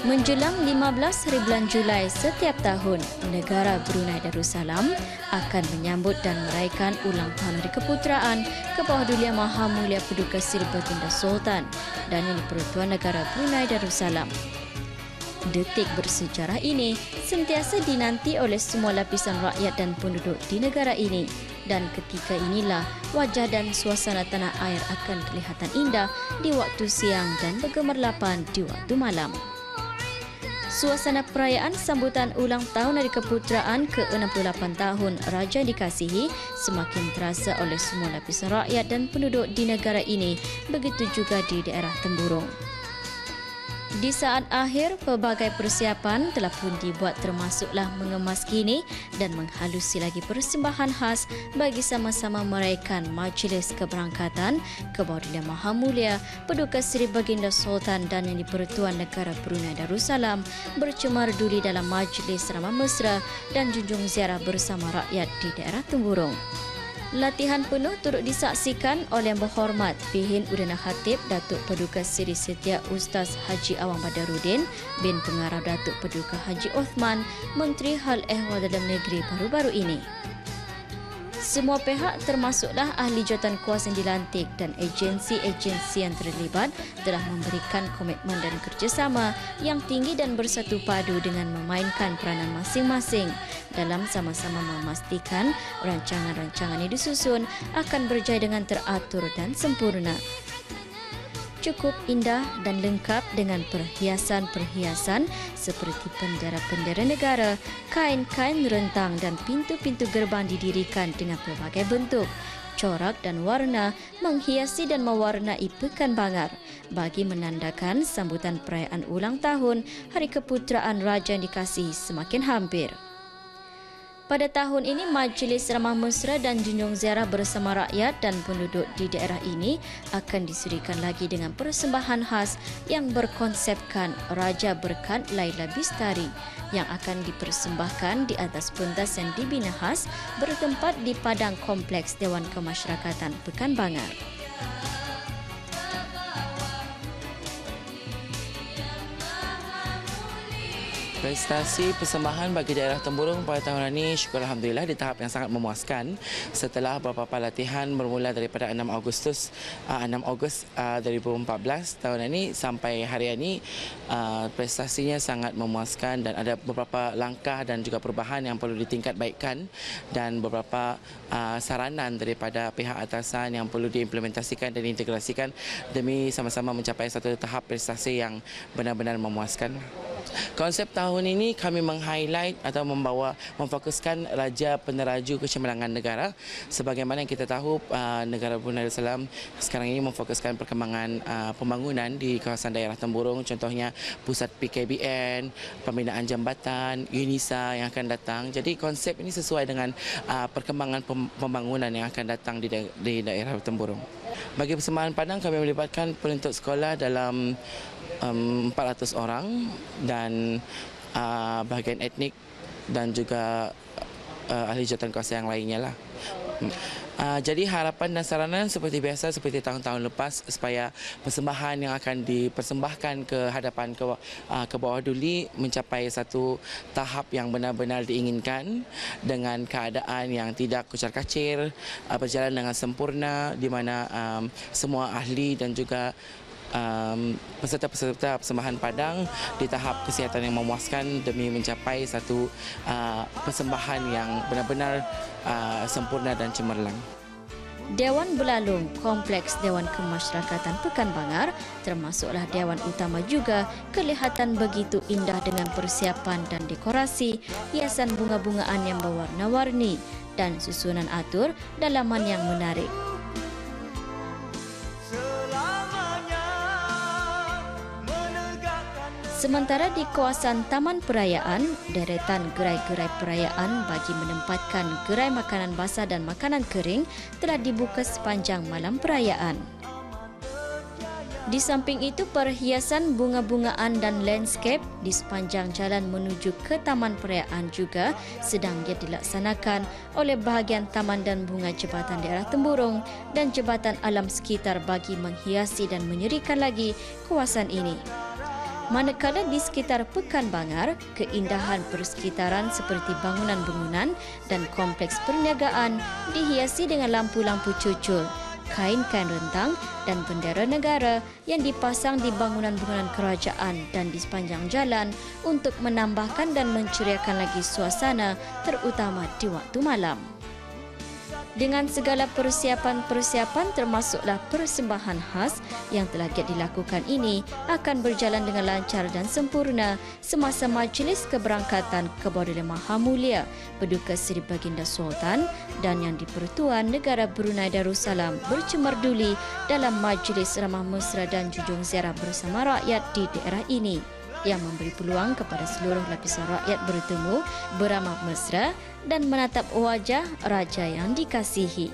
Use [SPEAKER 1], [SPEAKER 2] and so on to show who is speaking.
[SPEAKER 1] Menjelang 15 hari bulan Julai setiap tahun, negara Brunei Darussalam akan menyambut dan meraihkan ulang tahun Hari Keputeraan Kebawahdulian Maha Mulia Paduka Seri Baginda Sultan dan Yang di-Pertuan Negara Brunei Darussalam. Detik bersejarah ini sentiasa dinanti oleh semua lapisan rakyat dan penduduk di negara ini, dan ketika inilah wajah dan suasana tanah air akan kelihatan indah di waktu siang dan bergemerlapan di waktu malam. Suasana perayaan sambutan ulang tahun Hari Keputeraan ke-68 tahun Raja Dikasihi semakin terasa oleh semua lapisan rakyat dan penduduk di negara ini, begitu juga di daerah Temburong. Di saat akhir, pelbagai persiapan telah pun dibuat termasuklah mengemas kini dan menghalusi lagi persembahan khas bagi sama-sama meraihkan majlis keberangkatan Kebawahdulian Maha Mulia Paduka Seri Baginda Sultan dan Yang di-Pertuan Negara Brunei Darussalam bercemar duli dalam majlis ramah mesra dan junjung ziarah bersama rakyat di daerah Temburong. Latihan penuh turut disaksikan oleh Yang Berhormat Pihin Udana Khatib Datuk Paduka Seri Setia Ustaz Haji Awang Badarudin bin Pengarah Datuk Paduka Haji Othman, Menteri Hal Ehwal Dalam Negeri baru-baru ini. Semua pihak termasuklah ahli jawatan kuasa yang dilantik dan agensi-agensi yang terlibat telah memberikan komitmen dan kerjasama yang tinggi dan bersatu padu dengan memainkan peranan masing-masing dalam sama-sama memastikan rancangan-rancangan yang disusun akan berjaya dengan teratur dan sempurna. Cukup indah dan lengkap dengan perhiasan-perhiasan seperti bendera-bendera negara, kain-kain rentang dan pintu-pintu gerbang didirikan dengan pelbagai bentuk, corak dan warna menghiasi dan mewarnai Pekan Bangar bagi menandakan sambutan perayaan ulang tahun Hari Keputeraan Raja yang Dikasihi semakin hampir. Pada tahun ini, Majlis Ramah Mesra dan Junjung Ziarah bersama rakyat dan penduduk di daerah ini akan diserikan lagi dengan persembahan khas yang berkonsepkan Raja Berkat Laila Bistari yang akan dipersembahkan di atas pentas yang dibina khas bertempat di Padang Kompleks Dewan Kemasyarakatan Pekan Bangar.
[SPEAKER 2] Prestasi persembahan bagi daerah Temburong pada tahun ini syukur Alhamdulillah di tahap yang sangat memuaskan setelah beberapa latihan bermula daripada 6 Ogos 2014 tahun ini sampai hari ini. Prestasinya sangat memuaskan dan ada beberapa langkah dan juga perubahan yang perlu ditingkatbaikkan dan beberapa saranan daripada pihak atasan yang perlu diimplementasikan dan diintegrasikan demi sama-sama mencapai satu tahap prestasi yang benar-benar memuaskan. Konsep tahun ini kami meng-highlight atau memfokuskan Raja Peneraju Kecemerlangan Negara. Sebagaimana yang kita tahu, negara Brunei Darussalam sekarang ini memfokuskan perkembangan pembangunan di kawasan daerah Temburong, contohnya pusat PKBN, pembinaan jambatan, UNISA yang akan datang. Jadi konsep ini sesuai dengan perkembangan pembangunan yang akan datang di daerah Temburong. Bagi persembahan padang, kami melibatkan penuntut sekolah dalam 400 orang dan bahagian etnik dan juga ahli jawatan kuasa yang lainnya lah. Jadi harapan dan saranan seperti biasa seperti tahun-tahun lepas supaya persembahan yang akan dipersembahkan ke hadapan Kebawahduli mencapai satu tahap yang benar-benar diinginkan dengan keadaan yang tidak kucar-kacir, berjalan dengan sempurna di mana semua ahli dan juga peserta-peserta persembahan padang di tahap kesihatan yang memuaskan demi mencapai satu persembahan yang benar-benar sempurna dan cemerlang.
[SPEAKER 1] Dewan Belalung Kompleks Dewan Kemasyarakatan Pekan Bangar termasuklah Dewan Utama juga kelihatan begitu indah dengan persiapan dan dekorasi, hiasan bunga-bungaan yang berwarna-warni dan susunan atur dalaman yang menarik. Sementara di kawasan Taman Perayaan, deretan gerai-gerai perayaan bagi menempatkan gerai makanan basah dan makanan kering telah dibuka sepanjang malam perayaan. Di samping itu, perhiasan bunga-bungaan dan landscape di sepanjang jalan menuju ke Taman Perayaan juga sedang dilaksanakan oleh bahagian Taman dan Bunga Jabatan Daerah Temburong dan Jabatan Alam Sekitar bagi menghiasi dan menyerikan lagi kawasan ini. Manakala di sekitar Pekan Bangar, keindahan persekitaran seperti bangunan-bangunan dan kompleks perniagaan dihiasi dengan lampu-lampu cucul, kain-kain rentang dan bendera negara yang dipasang di bangunan-bangunan kerajaan dan di sepanjang jalan untuk menambahkan dan menceriakan lagi suasana terutama di waktu malam. Dengan segala persiapan-persiapan termasuklah persembahan khas yang telah dilakukan ini akan berjalan dengan lancar dan sempurna semasa majlis keberangkatan ke bawah Duli Maha Mulia Paduka Seri Baginda Sultan dan Yang di-Pertuan Negara Brunei Darussalam bercemerduli dalam majlis ramah mesra dan junjung ziarah bersama rakyat di daerah ini, yang memberi peluang kepada seluruh lapisan rakyat bertemu, beramah mesra dan menatap wajah raja yang dikasihi.